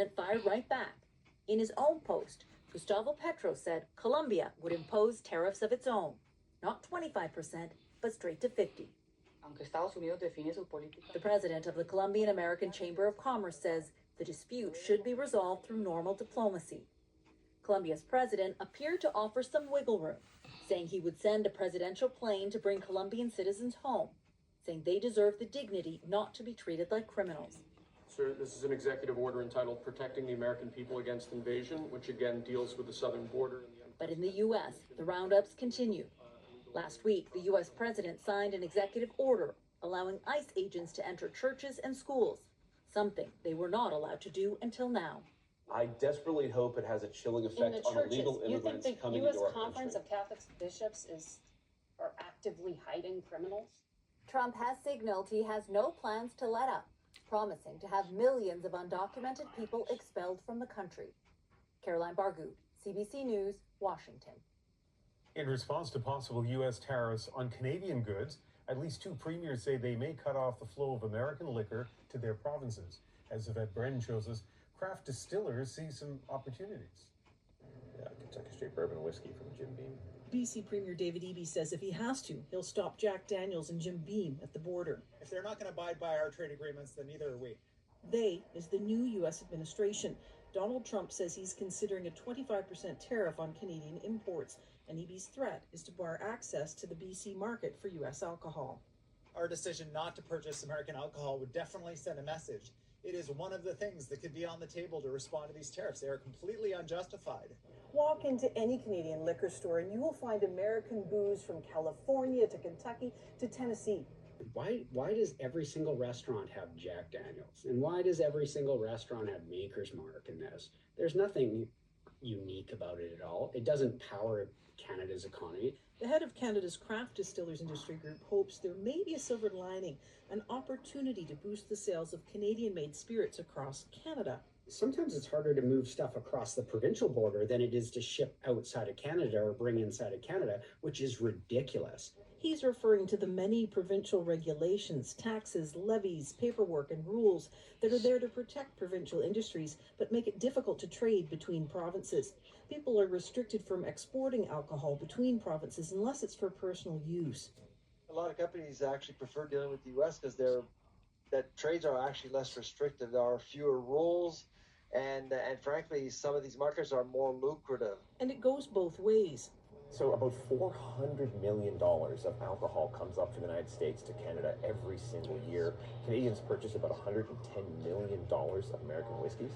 president fired right back. In his own post, Gustavo Petro said Colombia would impose tariffs of its own, not 25%, but straight to 50%. The president of the Colombian American Chamber of Commerce says the dispute should be resolved through normal diplomacy. Colombia's president appeared to offer some wiggle room, saying he would send a presidential plane to bring Colombian citizens home, saying they deserve the dignity not to be treated like criminals. Sir, this is an executive order entitled Protecting the American People Against Invasion, which again deals with the southern border. But in the U.S., the roundups continue. Last week, the U.S. president signed an executive order allowing ICE agents to enter churches and schools, something they were not allowed to do until now. I desperately hope it has a chilling effect on illegal immigrants coming into our country. You think the U.S. Conference of Catholic Bishops are actively hiding criminals? Trump has signaled he has no plans to let up, promising to have millions of undocumented people expelled from the country. Caroline Bargout, CBC News, Washington. In response to possible U.S. tariffs on Canadian goods, at least two premiers say they may cut off the flow of American liquor to their provinces. As Yvette Brennan shows us, craft distillers see some opportunities. Yeah, Kentucky Straight Bourbon Whiskey from Jim Beam. BC Premier David Eby says if he has to, he'll stop Jack Daniels and Jim Beam at the border. If they're not going to abide by our trade agreements, then neither are we. They is the new U.S. administration. Donald Trump says he's considering a 25% tariff on Canadian imports, and Eby's threat is to bar access to the BC market for U.S. alcohol. Our decision not to purchase American alcohol would definitely send a message. It is one of the things that could be on the table to respond to these tariffs. They are completely unjustified. Walk into any Canadian liquor store and you will find American booze from California to Kentucky to Tennessee. Why does every single restaurant have Jack Daniels? And why does every single restaurant have Maker's Mark in this? There's nothing unique about it at all. It doesn't power Canada's economy. The head of Canada's Craft Distillers Industry Group hopes there may be a silver lining, an opportunity to boost the sales of Canadian-made spirits across Canada. Sometimes it's harder to move stuff across the provincial border than it is to ship outside of Canada or bring inside of Canada, which is ridiculous. He's referring to the many provincial regulations, taxes, levies, paperwork, and rules that are there to protect provincial industries, but make it difficult to trade between provinces. People are restricted from exporting alcohol between provinces unless it's for personal use. A lot of companies actually prefer dealing with the U.S. because that trades are actually less restrictive. There are fewer rules, and frankly, some of these markets are more lucrative. And it goes both ways. So about $400 million of alcohol comes up from the United States to Canada every single year. Canadians purchase about $110 million of American whiskeys.